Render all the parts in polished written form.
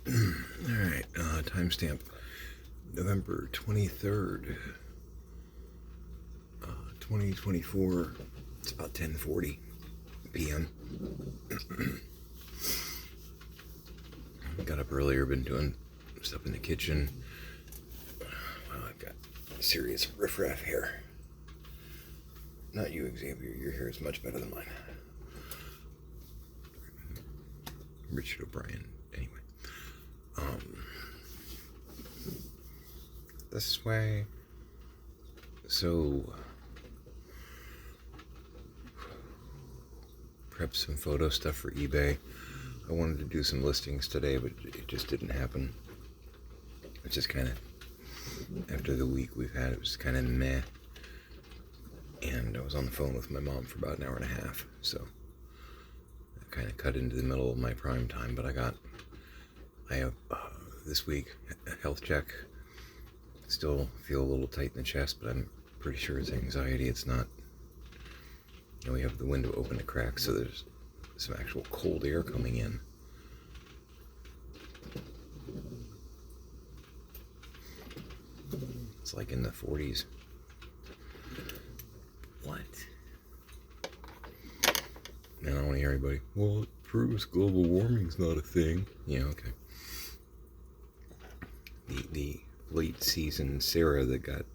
Alright, timestamp November 23rd, 2024. It's about 10:40 p.m. Got up earlier, been doing stuff in the kitchen. Well, I've got serious riffraff hair. Not you, Xavier. Your hair is much better than mine. Richard O'Brien. Anyway. This way. So, prep some photo stuff for eBay. I wanted to do some listings today, but it just didn't happen. It's just kind of, after the week we've had, it was kind of meh. And I was on the phone with my mom for about an hour and a half, so I kind of cut into the middle of my prime time. But I have this week a health check. Still feel a little tight in the chest, but I'm pretty sure it's anxiety. It's not. We have the window open a crack, so there's some actual cold air coming in. It's like in the 40s. What? And I don't want to hear anybody, well, it proves global warming's not a thing. Yeah, okay. The late season Sarah that got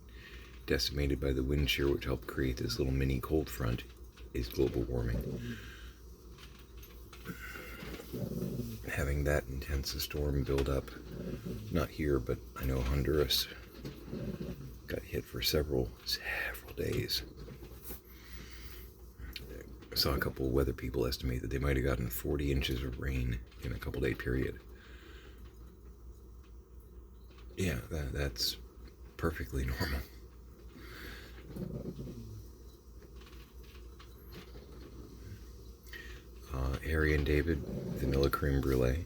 decimated by the wind shear, which helped create this little mini cold front, is global warming. Having that intense a storm build up, not here, but I know Honduras got hit for several days. I saw a couple of weather people estimate that they might have gotten 40 inches of rain in a couple day period. Yeah, that's perfectly normal. Harry and David, vanilla creme brulee.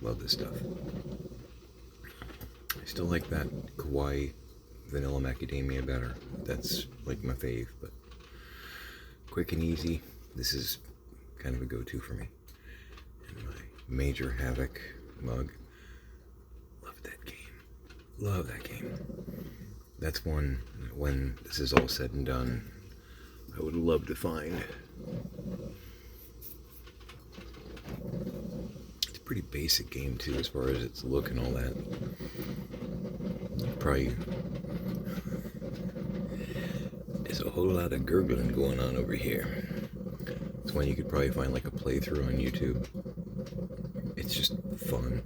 Love this stuff. I still like that Kauai vanilla macadamia better. That's like my fave, but quick and easy. This is kind of a go-to for me. And my Major Havoc mug. Love that game. Love that game. That's one, when this is all said and done, I would love to find. It's a pretty basic game too, as far as its look and all that. Probably there's a whole lot of gurgling going on over here. It's one you could probably find like a playthrough on YouTube. It's just fun.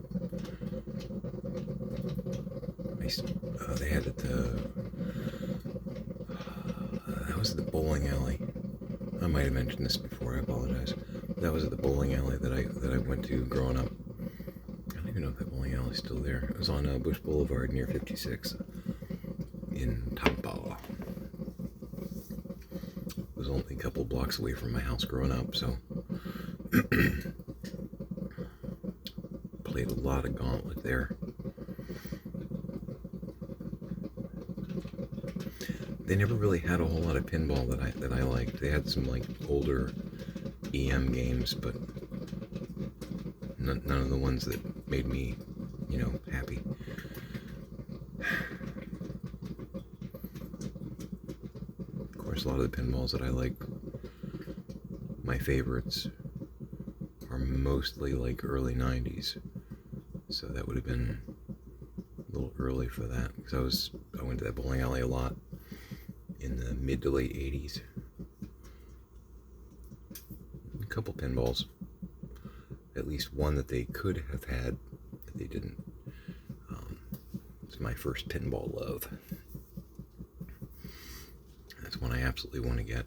They had it that was the bowling alley. I might have mentioned this before, I apologize. That was at the bowling alley that I went to growing up. I don't even know if that bowling alley is still there. It was on Bush Boulevard near 56 in Tampa. It was only a couple blocks away from my house growing up, so played a lot of Gauntlet there. They never really had a whole lot of pinball that I liked. They had some like older EM games, but none of the ones that made me, happy. Of course, a lot of the pinballs that I like, my favorites, are mostly like early 90s. So that would have been a little early for that, because I went to that bowling alley a lot in the mid to late 80s. A couple pinballs. At least one that they could have had that they didn't. It's my first pinball love. That's one I absolutely want to get.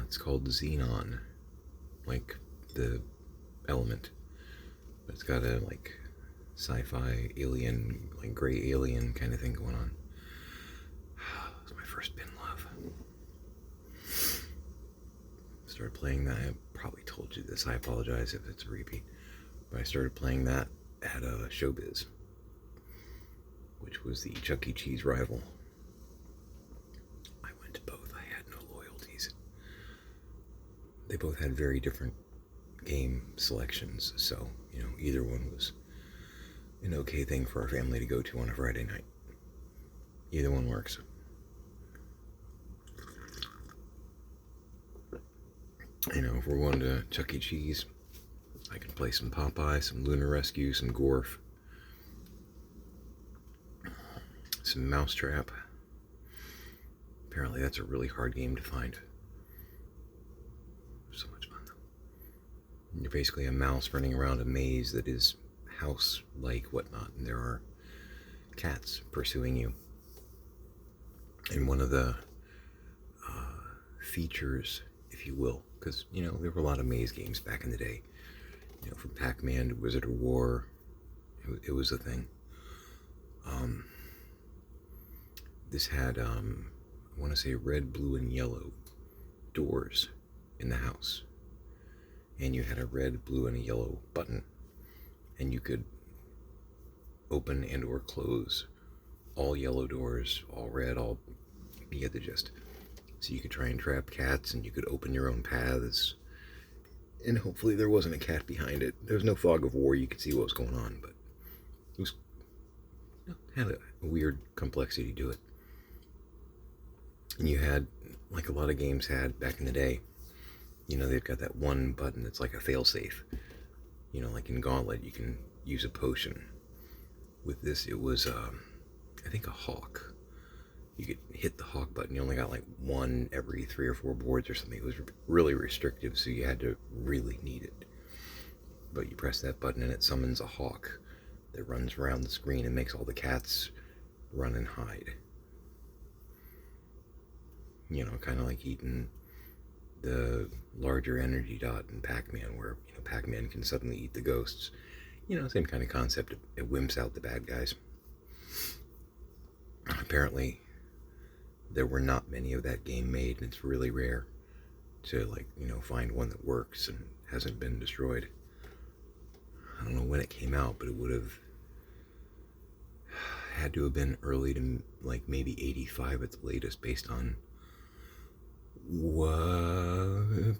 It's called Xenon, like the element, but it's got a like sci-fi alien, like gray alien kind of thing going on. It's my first pin love. Started playing that. I probably told you this. I apologize if it's a repeat, but I started playing that at Showbiz, which was the Chuck E. Cheese rival. I went to both. I had no loyalties. they both had very different game selections, so, either one was an okay thing for our family to go to on a Friday night. Either one works. If we're going to Chuck E. Cheese, I can play some Popeye, some Lunar Rescue, some Gorf, some Mousetrap. Apparently that's a really hard game to find. So much fun though. You're basically a mouse running around a maze that is house-like whatnot, and there are cats pursuing you. And one of the features, if you will, because there were a lot of maze games back in the day, from Pac-Man to Wizard of War, it was a thing. This had I want to say red, blue, and yellow doors in the house, and you had a red, blue, and a yellow button, and you could open and or close all yellow doors, all red, all, you get the gist. So you could try and trap cats, and you could open your own paths, and hopefully there wasn't a cat behind it. There was no fog of war, you could see what was going on, but it was, had a weird complexity to it. And you had, like a lot of games had back in the day, they've got that one button that's like a failsafe. Like in Gauntlet, you can use a potion. With this, it was, I think, a hawk. You could hit the hawk button. You only got like one every 3 or 4 boards or something. It was really restrictive, so you had to really need it. But you press that button and it summons a hawk that runs around the screen and makes all the cats run and hide. Kind of like eating the larger energy dot in Pac-Man, where Pac-Man can suddenly eat the ghosts. Same kind of concept. It wimps out the bad guys. Apparently, there were not many of that game made, and it's really rare to find one that works and hasn't been destroyed. I don't know when it came out, but it would have had to have been early to maybe 85 at the latest, based on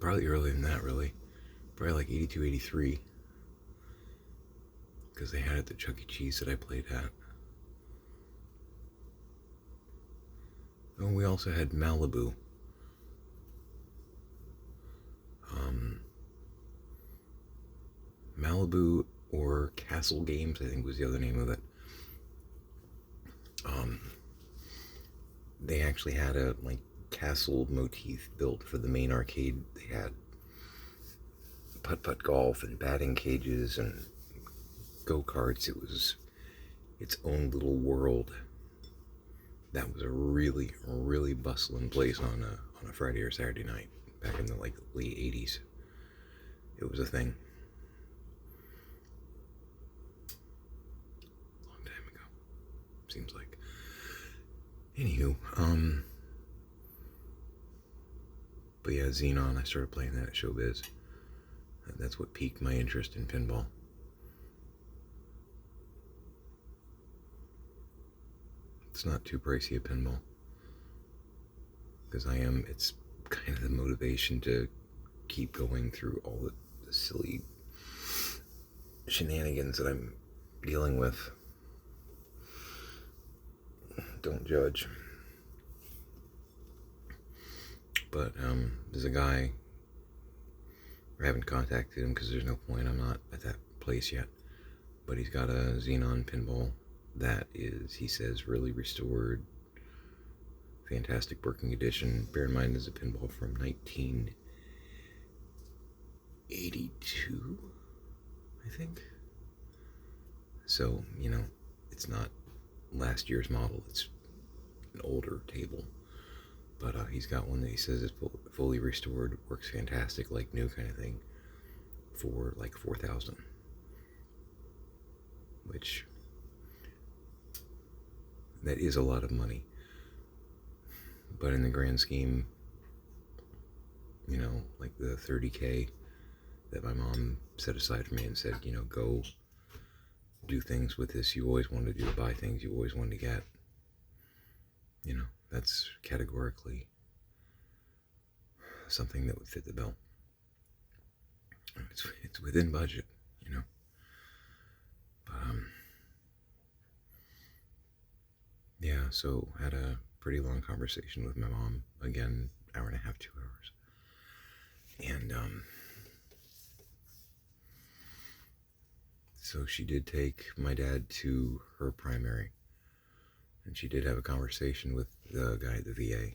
probably earlier than that, really. Probably like 82, 83. Because they had it at the Chuck E. Cheese that I played at. Oh, we also had Malibu. Malibu or Castle Games, I think was the other name of it. They actually had a castle motif built for the main arcade. They had putt-putt golf and batting cages and go-karts. It was its own little world. That was a really, really bustling place on a Friday or Saturday night back in the late 80s. It was a thing. Long time ago, seems like. Anywho, but yeah, Xenon, I started playing that at Showbiz. That's what piqued my interest in pinball. It's not too pricey a pinball, because it's kind of the motivation to keep going through all the silly shenanigans that I'm dealing with. Don't judge. But there's a guy, I haven't contacted him because there's no point, I'm not at that place yet, but he's got a Xenon pinball that is, he says, really restored, fantastic working condition. Bear in mind, there's a pinball from 1982, I think. So, it's not last year's model, it's an older table. But he's got one that he says is fully restored, works fantastic, like new kind of thing, for like $4,000. Which, that is a lot of money. But in the grand scheme, like the $30K that my mom set aside for me and said, go do things with this you always wanted to do, buy things you always wanted to get. That's categorically something that would fit the bill. it's within budget, you know. But yeah. So had a pretty long conversation with my mom. Again, hour and a half, 2 hours, and so she did take my dad to her primary, and she did have a conversation with the guy at the VA.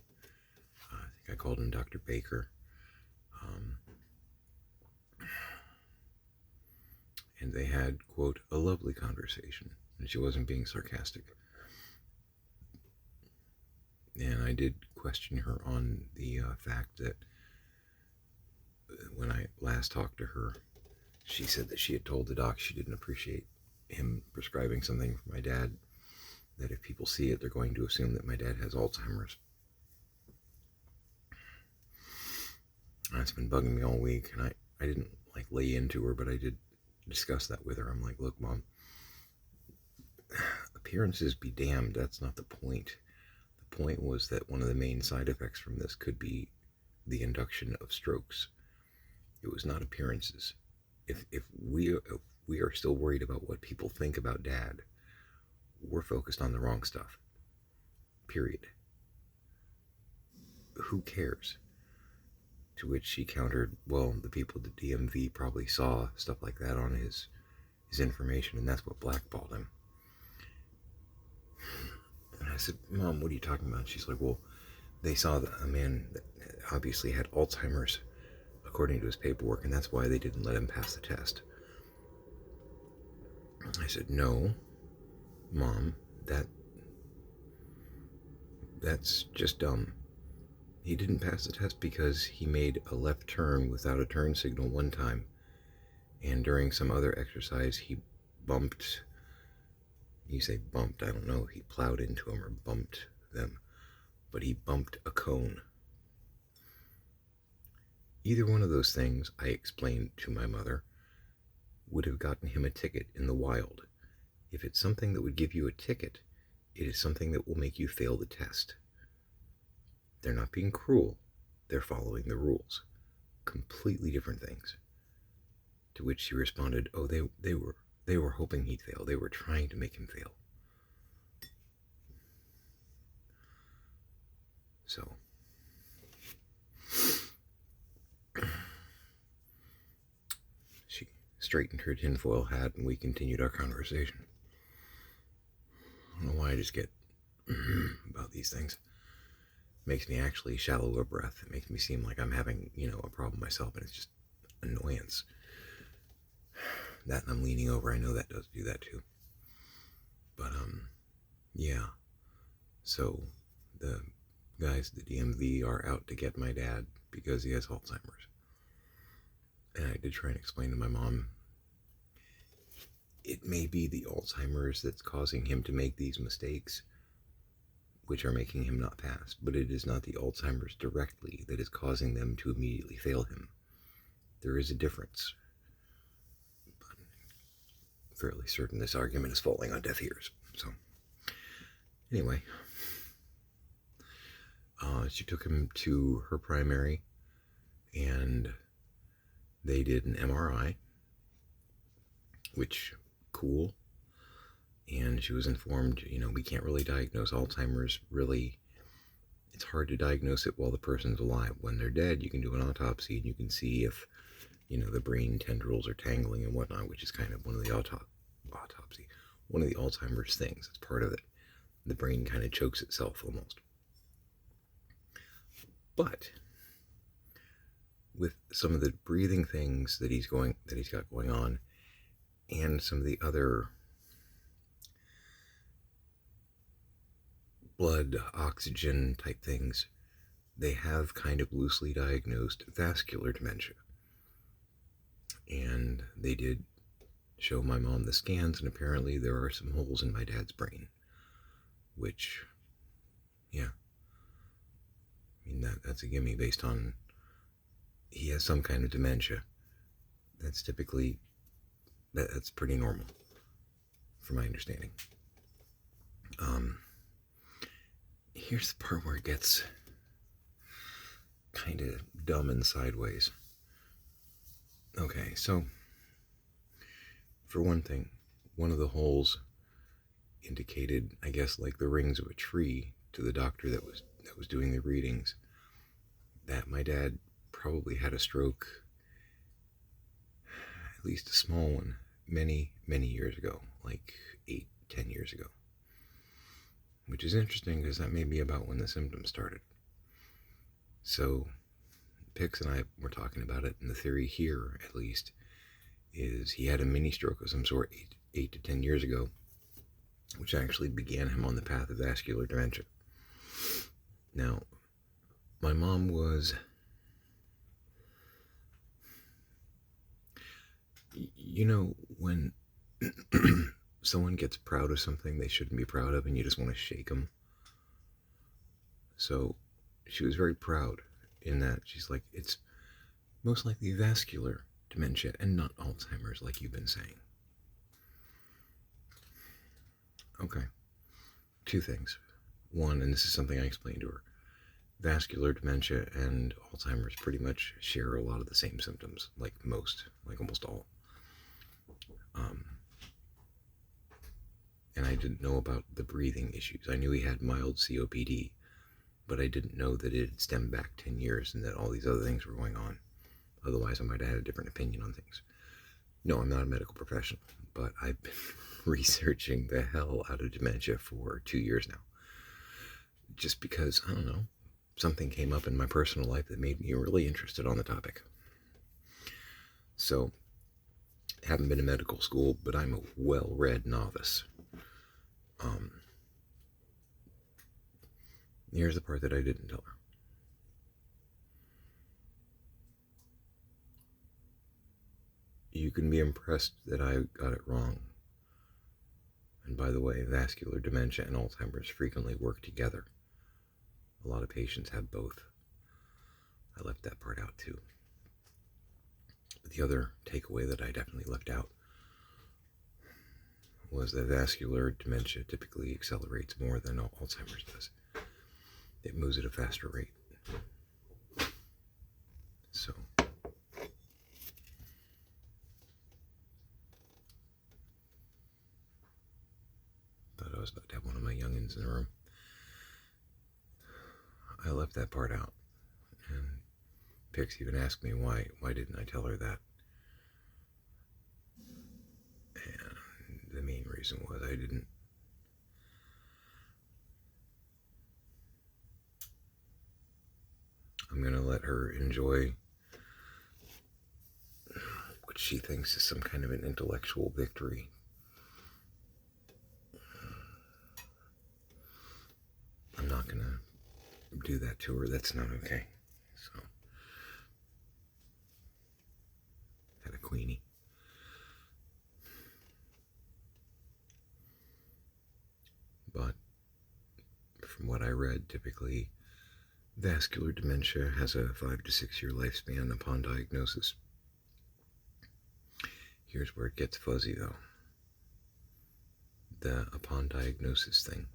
I think I called him Dr. Baker. And they had, quote, a lovely conversation. And she wasn't being sarcastic. And I did question her on the fact that when I last talked to her, she said that she had told the doc she didn't appreciate him prescribing something for my dad, that if people see it, they're going to assume that my dad has Alzheimer's. That's been bugging me all week, and I didn't like lay into her, but I did discuss that with her. I'm like, look, Mom, appearances be damned. That's not the point. The point was that one of the main side effects from this could be the induction of strokes. It was not appearances. If we are still worried about what people think about Dad, we're focused on the wrong stuff. Period. Who cares? To which she countered, well, the people at the DMV probably saw stuff like that on his information, and that's what blackballed him. And I said, Mom, what are you talking about? She's like, well, they saw a man that obviously had Alzheimer's according to his paperwork, and that's why they didn't let him pass the test. I said, no, Mom, that's just dumb. He didn't pass the test because he made a left turn without a turn signal one time, and during some other exercise he bumped. You say bumped, I don't know if he plowed into him or bumped them, but he bumped a cone. Either one of those things, I explained to my mother, would have gotten him a ticket in the wild. If it's something that would give you a ticket, it is something that will make you fail the test. They're not being cruel. They're following the rules. Completely different things. To which she responded, oh, they were hoping he'd fail. They were trying to make him fail. So she straightened her tinfoil hat and we continued our conversation. I don't know why I just get about these things. Makes me actually shallow of breath. It makes me seem like I'm having, a problem myself, and it's just annoyance. That and I'm leaning over, I know that does do that too. But, yeah. So, the guys at the DMV are out to get my dad because he has Alzheimer's. And I did try and explain to my mom, it may be the Alzheimer's that's causing him to make these mistakes, which are making him not pass, but it is not the Alzheimer's directly that is causing them to immediately fail him. There is a difference. But I'm fairly certain this argument is falling on deaf ears. So, anyway, she took him to her primary, and they did an MRI, which, cool. And she was informed, we can't really diagnose Alzheimer's. Really, it's hard to diagnose it while the person's alive. When they're dead, you can do an autopsy and you can see if, the brain tendrils are tangling and whatnot, which is kind of one of the autopsy, one of the Alzheimer's things. It's part of it. The brain kind of chokes itself almost. But with some of the breathing things that he's got going on, and some of the other blood oxygen type things, they have kind of loosely diagnosed vascular dementia. And they did show my mom the scans, and apparently there are some holes in my dad's brain, which, yeah, I mean, that's a gimme based on he has some kind of dementia. That's typically, that's pretty normal, from my understanding. Here's the part where it gets kind of dumb and sideways. Okay, so For one thing, one of the holes indicated, I guess, like the rings of a tree to the doctor that was doing the readings, that my dad probably had a stroke, at least a small one, many years ago, like 8-10 years ago. Which is interesting because that may be about when the symptoms started. So Pix and I were talking about it, and the theory here, at least, is he had a mini stroke of some sort 8 to 10 years ago, which actually began him on the path of vascular dementia. Now, my mom was, you know, when someone gets proud of something they shouldn't be proud of and you just want to shake them. So she was very proud in that she's like, it's most likely vascular dementia and not Alzheimer's, like you've been saying. Okay, two things. One, and this is something I explained to her, vascular dementia and Alzheimer's pretty much share a lot of the same symptoms, like almost all. And I didn't know about the breathing issues. I knew he had mild COPD, but I didn't know that it had stemmed back 10 years and that all these other things were going on. Otherwise, I might have had a different opinion on things. No, I'm not a medical professional, but I've been researching the hell out of dementia for 2 years now. Just because, I don't know, something came up in my personal life that made me really interested on the topic. So, haven't been to medical school, but I'm a well-read novice. Here's the part that I didn't tell her. You can be impressed that I got it wrong. And by the way, vascular dementia and Alzheimer's frequently work together. A lot of patients have both. I left that part out too. But the other takeaway that I definitely left out was that vascular dementia typically accelerates more than Alzheimer's does. It moves at a faster rate. So, thought I was about to have one of my youngins in the room. I left that part out. And Pix even asked me why didn't I tell her that? And the main reason was I didn't. I'm going to let her enjoy what she thinks is some kind of an intellectual victory. I'm not going to do that to her. That's not okay. So, had a queenie. But from what I read, typically vascular dementia has a 5 to 6 year lifespan upon diagnosis. Here's where it gets fuzzy though. The upon diagnosis thing.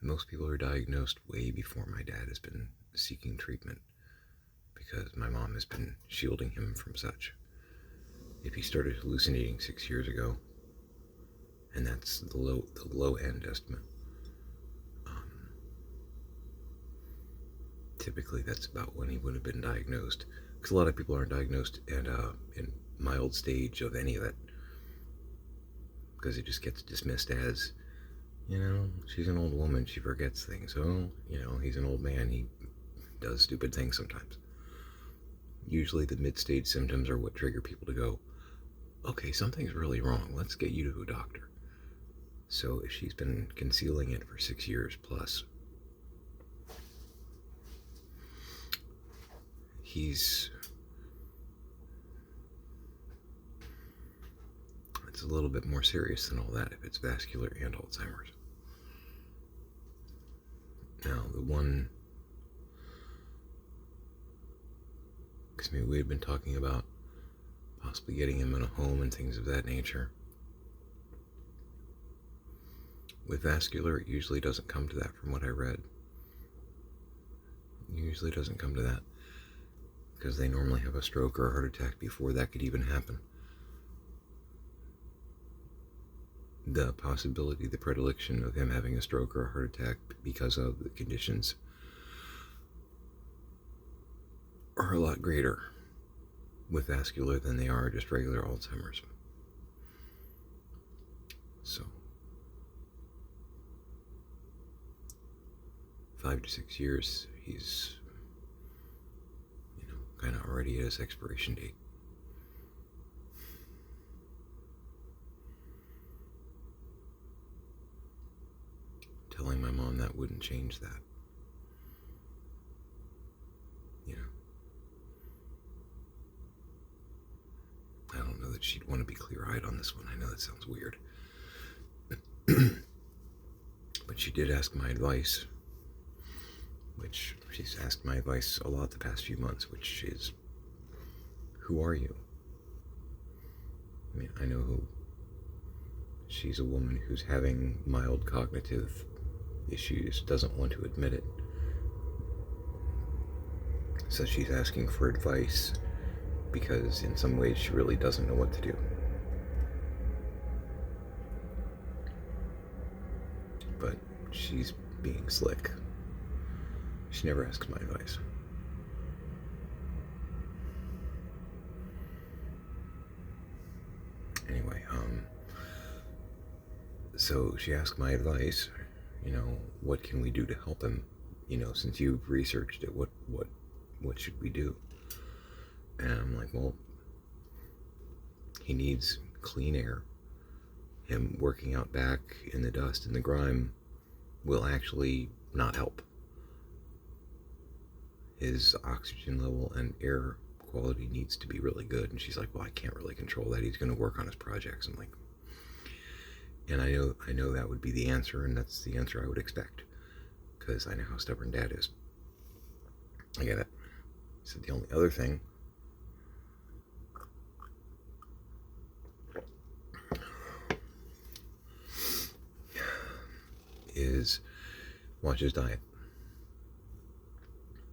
Most people are diagnosed way before my dad has been seeking treatment because my mom has been shielding him from such. If he started hallucinating 6 years ago, and that's the low end estimate, typically that's about when he would have been diagnosed. Because a lot of people aren't diagnosed at in mild stage of any of it, because it just gets dismissed as, she's an old woman, she forgets things. So, he's an old man, he does stupid things sometimes. Usually the mid-stage symptoms are what trigger people to go, okay, something's really wrong, let's get you to a doctor. So if she's been concealing it for 6 years plus, it's a little bit more serious than all that if it's vascular and Alzheimer's. Now, because we had been talking about possibly getting him in a home and things of that nature. With vascular, it usually doesn't come to that from what I read. It usually doesn't come to that, because they normally have a stroke or a heart attack before that could even happen. the possibility, the predilection of him having a stroke or a heart attack because of the conditions are a lot greater with vascular than they are just regular Alzheimer's. So 5 to 6 years, he's, kind of already at his expiration date. Telling my mom that wouldn't change that. I don't know that she'd want to be clear-eyed on this one. I know that sounds weird. But she did ask my advice, which she's asked my advice a lot the past few months, which is, who are you? I mean, I know who. She's a woman who's having mild cognitive issues, doesn't want to admit it. So she's asking for advice because in some ways she really doesn't know what to do. But she's being slick. She never asks my advice. Anyway, so she asked my advice, what can we do to help him? Since you've researched it, what should we do? And I'm like, well, he needs clean air. Him working out back in the dust and the grime will actually not help. His oxygen level and air quality needs to be really good. And she's like, well, I can't really control that. He's going to work on his projects. I'm like, and I know that would be the answer, and that's the answer I would expect, because I know how stubborn Dad is. I get it. So the only other thing is watch his diet.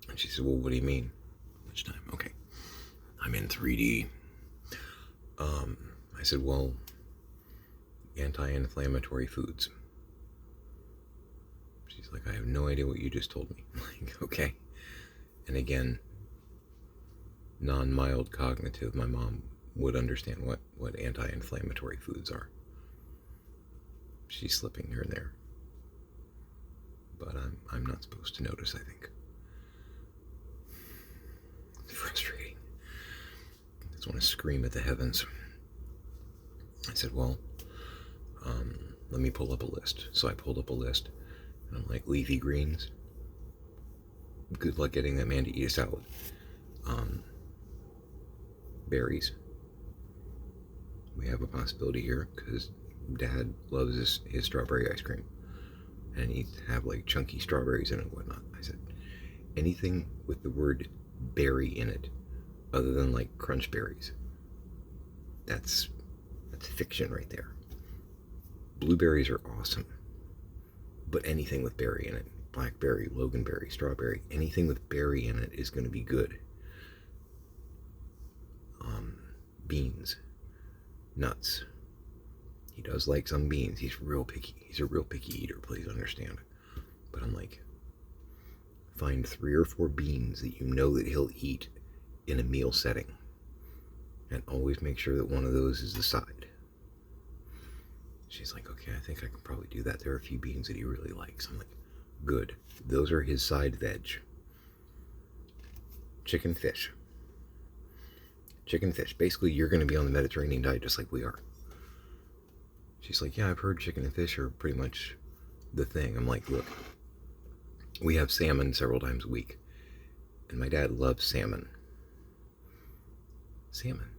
And she said, well, what do you mean? Which time? Okay. I'm in 3D. I said, well, anti-inflammatory foods. She's like, I have no idea what you just told me. I'm like, okay. And again, non-mild cognitive, my mom would understand what anti-inflammatory foods are. She's slipping here and there. But I'm not supposed to notice, I think. It's frustrating. I just want to scream at the heavens. I said, well, let me pull up a list. So I pulled up a list, and I'm like, leafy greens. Good luck getting that man to eat a salad. Berries. We have a possibility here, because Dad loves his strawberry ice cream. And he'd have like chunky strawberries in it and whatnot. I said, anything with the word berry in it, other than like crunch berries, that's fiction right there. Blueberries are awesome, but anything with berry in it, blackberry, loganberry, strawberry, anything with berry in it is going to be good. Beans, nuts. He does like some beans. He's real picky. He's a real picky eater, please understand. But I'm like, find 3 or 4 beans that you know that he'll eat in a meal setting. And always make sure that one of those is the side. She's like, okay, I think I can probably do that. There are a few beans that he really likes. I'm like, good. Those are his side veg. Chicken, fish. Chicken, fish. Basically, you're going to be on the Mediterranean diet just like we are. She's like, yeah, I've heard chicken and fish are pretty much the thing. I'm like, look, we have salmon several times a week. And my dad loves salmon. Salmon.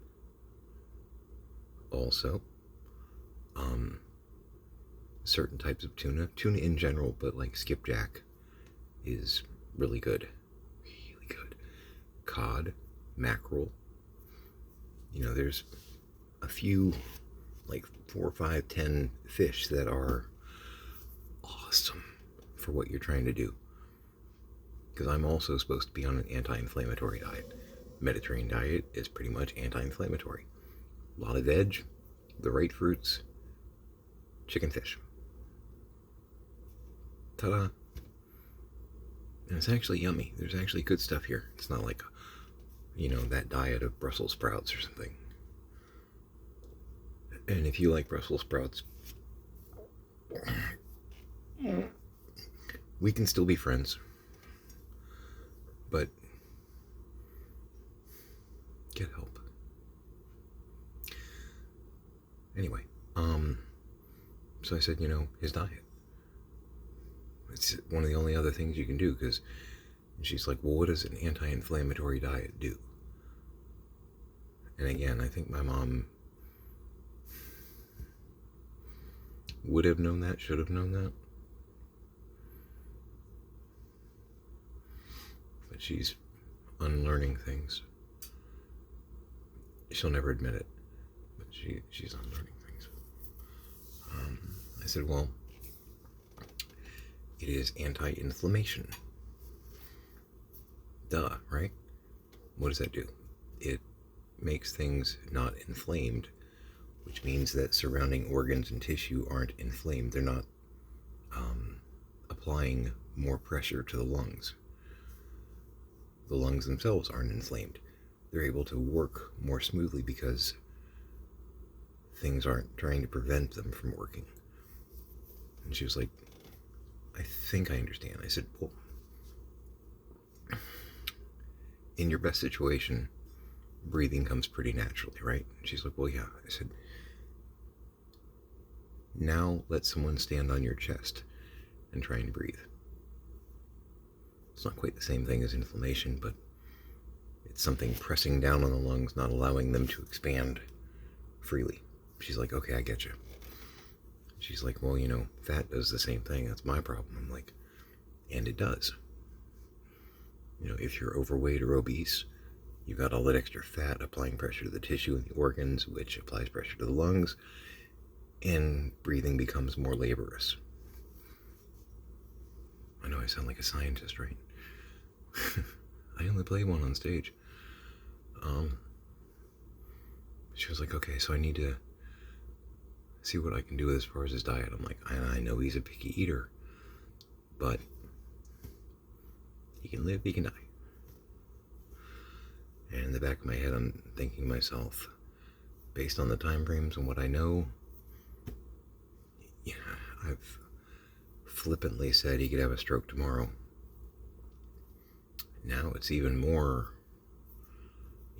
Also, certain types of tuna. Tuna in general, but like skipjack is really good. Really good. Cod, mackerel. There's a few, like 4, 5, 10 fish that are awesome for what you're trying to do. Because I'm also supposed to be on an anti-inflammatory diet. Mediterranean diet is pretty much anti-inflammatory. A lot of veg, the right fruits, chicken fish. Ta-da! And it's actually yummy. There's actually good stuff here. It's not like, that diet of Brussels sprouts or something. And if you like Brussels sprouts, we can still be friends. But get help. Anyway, so I said, his diet. It's one of the only other things you can do, because she's like, well, what does an anti-inflammatory diet do? And again, I think my mom would have known that, should have known that. But she's unlearning things. She'll never admit it, but she's unlearning things. I said, well, it is anti-inflammation. Duh, right? What does that do? It makes things not inflamed, which means that surrounding organs and tissue aren't inflamed. They're not applying more pressure to the lungs. The lungs themselves aren't inflamed. They're able to work more smoothly because things aren't trying to prevent them from working. And she was like, I think I understand. I said, well, in your best situation, breathing comes pretty naturally, right? And she's like, well, yeah. I said, now let someone stand on your chest and try and breathe. It's not quite the same thing as inflammation, but it's something pressing down on the lungs, not allowing them to expand freely. She's like, okay, I get you. She's like, well, fat does the same thing. That's my problem. I'm like, and it does. If you're overweight or obese, you've got all that extra fat applying pressure to the tissue and the organs, which applies pressure to the lungs, and breathing becomes more laborious. I know I sound like a scientist, right? I only play one on stage. She was like, okay, so I need to see what I can do as far as his diet. I'm like, I know he's a picky eater, but he can live, he can die. And in the back of my head, I'm thinking to myself, based on the time frames and what I know, I've flippantly said he could have a stroke tomorrow. Now it's even more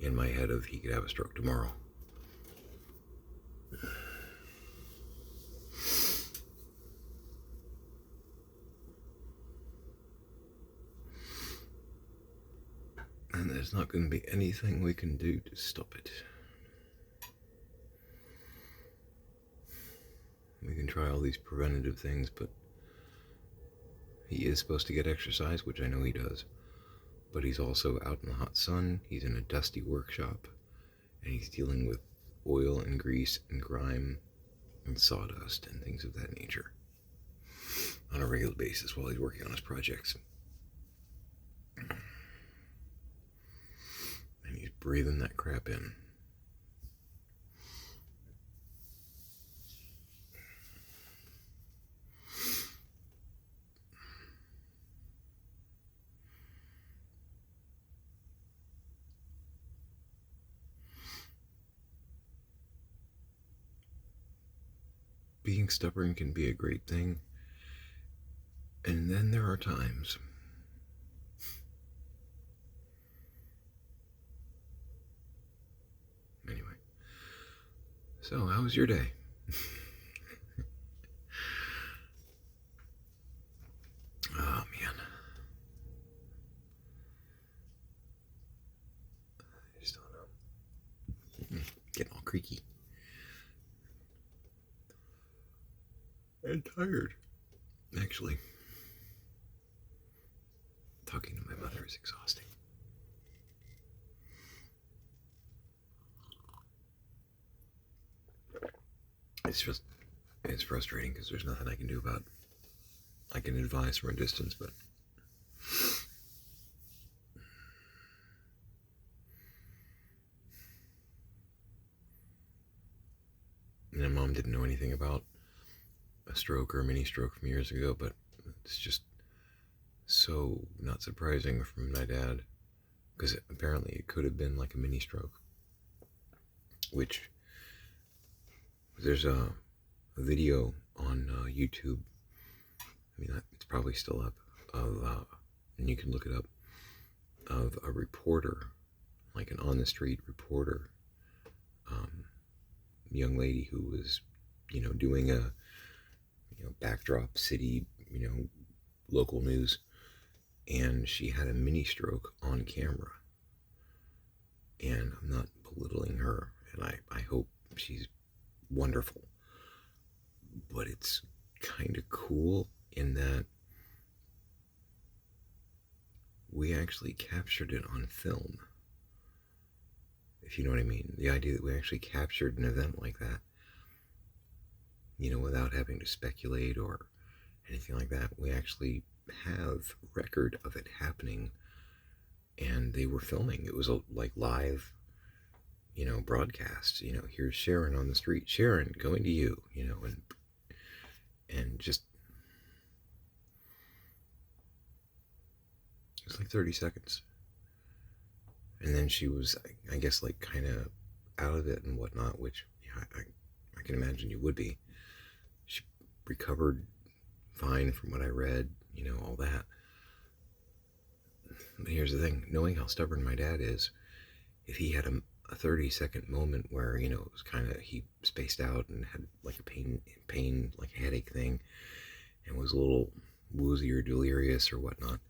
in my head of he could have a stroke tomorrow. And there's not going to be anything we can do to stop it. We can try all these preventative things, but he is supposed to get exercise, which I know he does. But he's also out in the hot sun, he's in a dusty workshop, and he's dealing with oil and grease and grime and sawdust and things of that nature on a regular basis while he's working on his projects. And he's breathing that crap in. Being stubborn can be a great thing, and then there are times anyway. So how was your day? Oh man, I just don't know. Getting all creaky and tired. Actually, talking to my mother is exhausting. It's frustrating because there's nothing I can do about it. I can advise from a distance, but Mom didn't know anything about a stroke or a mini stroke from years ago, but it's just so not surprising from my dad, because apparently it could have been like a mini stroke, which there's a video on YouTube. I mean, it's probably still up, of, and you can look it up, of a reporter, like an on the street reporter, young lady who was, doing a, backdrop city, local news, and she had a mini stroke on camera. And I'm not belittling her, and I hope she's wonderful, but it's kind of cool in that we actually captured it on film, if you know what I mean. The idea that we actually captured an event like that, without having to speculate or anything like that. We actually have record of it happening, and they were filming. It was like live, broadcast. Here's Sharon on the street. Sharon, going to you. And just, it was like 30 seconds. And then she was, I guess, like kind of out of it and whatnot, which I can imagine you would be. She recovered fine from what I read, all that. But here's the thing, knowing how stubborn my dad is, if he had a 30-second moment where, it was kind of, he spaced out and had like a pain, like a headache thing, and was a little woozy or delirious or whatnot,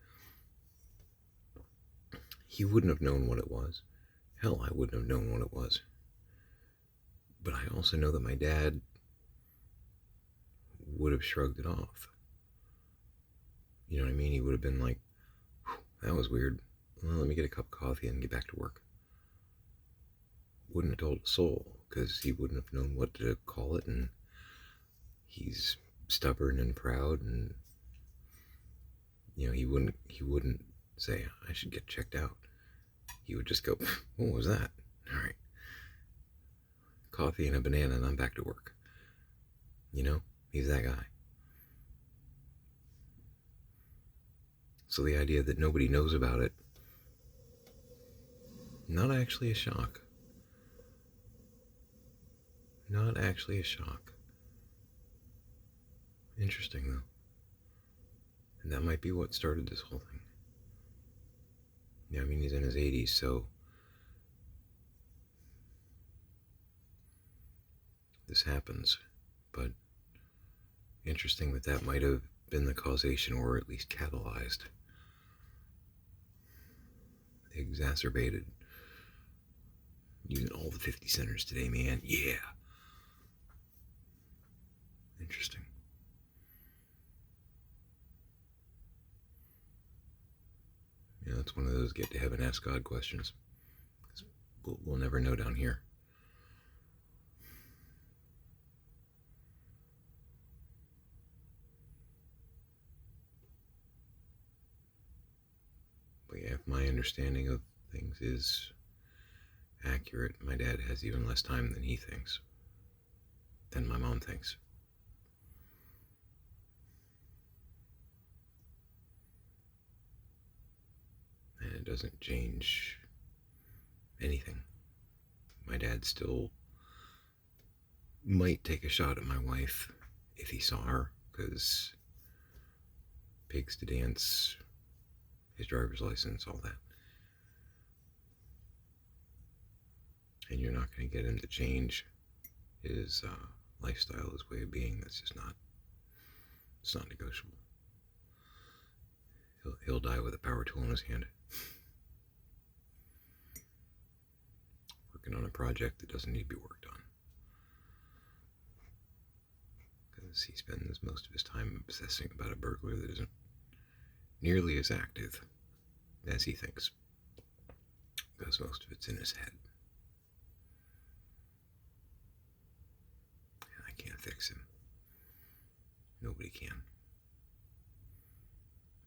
he wouldn't have known what it was. Hell, I wouldn't have known what it was. But I also know that my dad would have shrugged it off. You know what I mean? He would have been like, that was weird. Well, let me get a cup of coffee and get back to work. Wouldn't have told a soul, because he wouldn't have known what to call it, and he's stubborn and proud, and he wouldn't say, I should get checked out. He would just go, what was that? All right, coffee and a banana and I'm back to work. He's that guy. So the idea that nobody knows about it, not actually a shock. Not actually a shock. Interesting, though. And that might be what started this whole thing. Yeah, I mean, he's in his 80s, so this happens. But interesting that might have been the causation, or at least catalyzed, exacerbated. Using all the 50 centers today, man. Yeah. Interesting. It's one of those get to heaven, ask God questions. We'll never know down here. But yeah, if my understanding of things is accurate, my dad has even less time than he thinks, than my mom thinks. And it doesn't change anything. My dad still might take a shot at my wife if he saw her, because pigs to dance, his driver's license, all that. And you're not going to get him to change his lifestyle, his way of being. That's just not, it's not negotiable. He'll die with a power tool in his hand. Working on a project that doesn't need to be worked on. Because he spends most of his time obsessing about a burglar that isn't nearly as active as he thinks. Because most of it's in his head. And I can't fix him. Nobody can.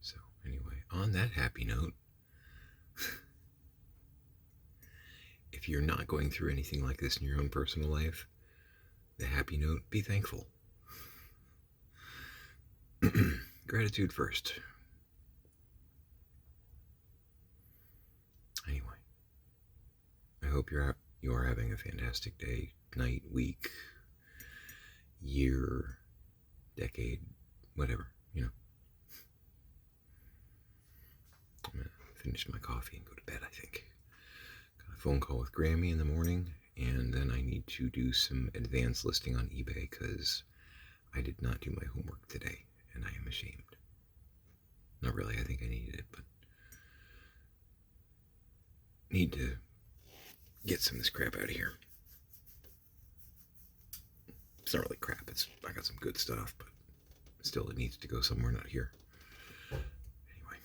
So, anyway, on that happy note, if you're not going through anything like this in your own personal life, the happy note, be thankful. Gratitude first. Anyway, I hope you are having a fantastic day, night, week, year, decade, whatever, you know. I'm gonna finish my coffee and go to bed, I think. Got a phone call with Grammy in the morning, and then I need to do some advanced listing on eBay because I did not do my homework today, and I am ashamed. Not really, I think I needed it, but need to get some of this crap out of here. It's not really crap, I got some good stuff, but still it needs to go somewhere, not here. Anyway,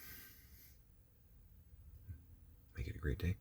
make it a great day.